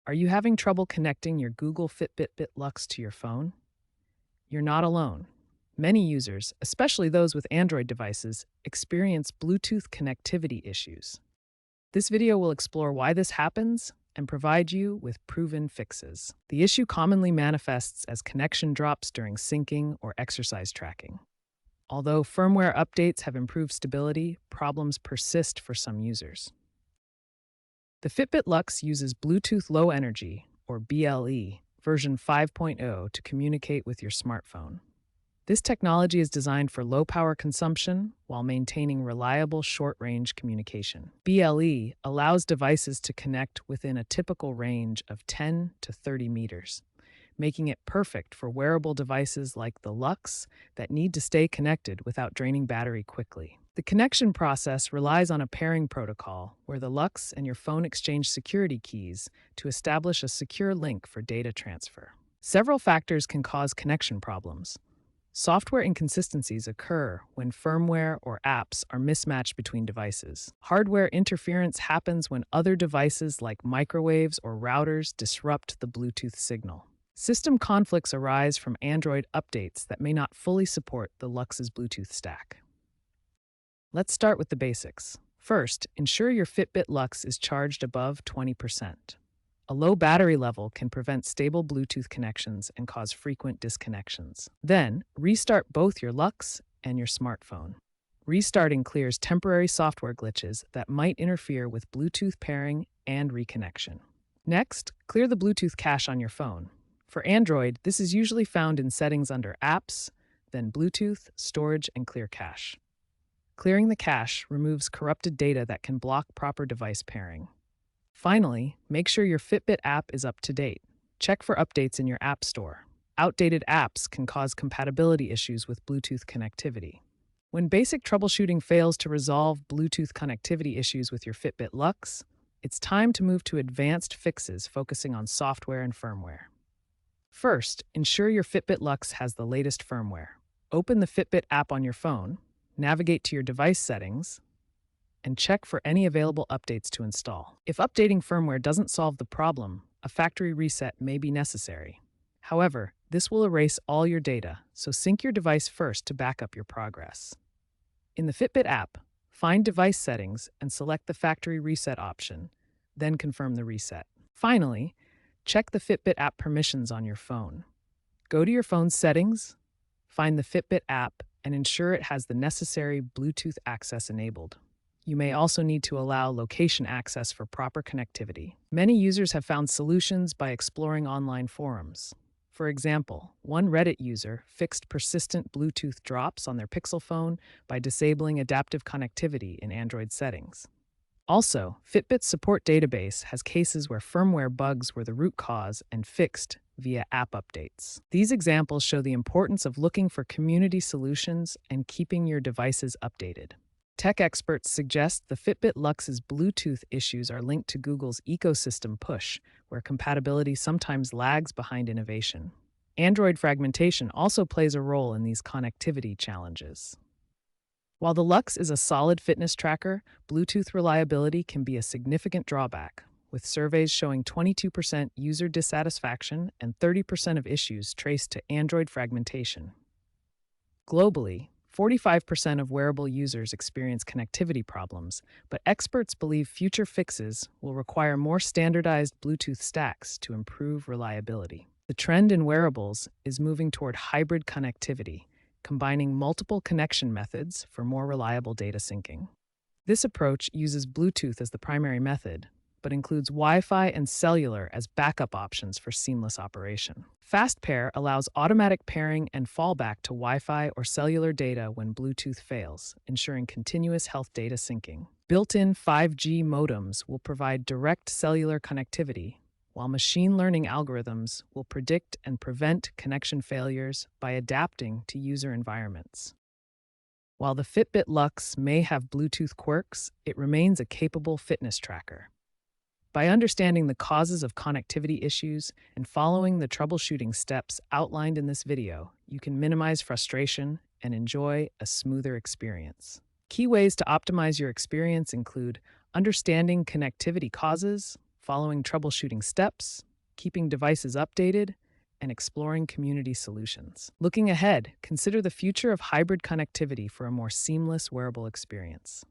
Are you having trouble connecting your Google Fitbit Luxe to your phone? You're not alone. Many users, especially those with Android devices, experience Bluetooth connectivity issues. This video will explore why this happens and provide you with proven fixes. The issue commonly manifests as connection drops during syncing or exercise tracking. Although firmware updates have improved stability, problems persist for some users. The Fitbit Luxe uses Bluetooth Low Energy, or BLE, version 5.0 to communicate with your smartphone. This technology is designed for low power consumption while maintaining reliable short-range communication. BLE allows devices to connect within a typical range of 10 to 30 meters, making it perfect for wearable devices like the Luxe that need to stay connected without draining battery quickly. The connection process relies on a pairing protocol where the Luxe and your phone exchange security keys to establish a secure link for data transfer. Several factors can cause connection problems. Software inconsistencies occur when firmware or apps are mismatched between devices. Hardware interference happens when other devices like microwaves or routers disrupt the Bluetooth signal. System conflicts arise from Android updates that may not fully support the Luxe's Bluetooth stack. Let's start with the basics. First, ensure your Fitbit Luxe is charged above 20%. A low battery level can prevent stable Bluetooth connections and cause frequent disconnections. Then, restart both your Luxe and your smartphone. Restarting clears temporary software glitches that might interfere with Bluetooth pairing and reconnection. Next, clear the Bluetooth cache on your phone. For Android, this is usually found in settings under Apps, then Bluetooth, Storage, and Clear Cache. Clearing the cache removes corrupted data that can block proper device pairing. Finally, make sure your Fitbit app is up to date. Check for updates in your App Store. Outdated apps can cause compatibility issues with Bluetooth connectivity. When basic troubleshooting fails to resolve Bluetooth connectivity issues with your Fitbit Luxe, it's time to move to advanced fixes focusing on software and firmware. First, ensure your Fitbit Luxe has the latest firmware. Open the Fitbit app on your phone, navigate to your device settings, and check for any available updates to install. If updating firmware doesn't solve the problem, a factory reset may be necessary. However, this will erase all your data, so sync your device first to back up your progress. In the Fitbit app, find Device Settings and select the Factory Reset option, then confirm the reset. Finally, check the Fitbit app permissions on your phone. Go to your phone's settings, find the Fitbit app, and ensure it has the necessary Bluetooth access enabled. You may also need to allow location access for proper connectivity. Many users have found solutions by exploring online forums. For example, one Reddit user fixed persistent Bluetooth drops on their Pixel phone by disabling adaptive connectivity in Android settings. Also, Fitbit's support database has cases where firmware bugs were the root cause and fixed via app updates. These examples show the importance of looking for community solutions and keeping your devices updated. Tech experts suggest the Fitbit Luxe's Bluetooth issues are linked to Google's ecosystem push, where compatibility sometimes lags behind innovation. Android fragmentation also plays a role in these connectivity challenges. While the Luxe is a solid fitness tracker, Bluetooth reliability can be a significant drawback, with surveys showing 22% user dissatisfaction and 30% of issues traced to Android fragmentation. Globally, 45% of wearable users experience connectivity problems, but experts believe future fixes will require more standardized Bluetooth stacks to improve reliability. The trend in wearables is moving toward hybrid connectivity, combining multiple connection methods for more reliable data syncing. This approach uses Bluetooth as the primary method, but includes Wi-Fi and cellular as backup options for seamless operation. Fast Pair allows automatic pairing and fallback to Wi-Fi or cellular data when Bluetooth fails, ensuring continuous health data syncing. Built-in 5G modems will provide direct cellular connectivity, while machine learning algorithms will predict and prevent connection failures by adapting to user environments. While the Fitbit Luxe may have Bluetooth quirks, it remains a capable fitness tracker. By understanding the causes of connectivity issues and following the troubleshooting steps outlined in this video, you can minimize frustration and enjoy a smoother experience. Key ways to optimize your experience include understanding connectivity causes, following troubleshooting steps, keeping devices updated, and exploring community solutions. Looking ahead, consider the future of hybrid connectivity for a more seamless wearable experience.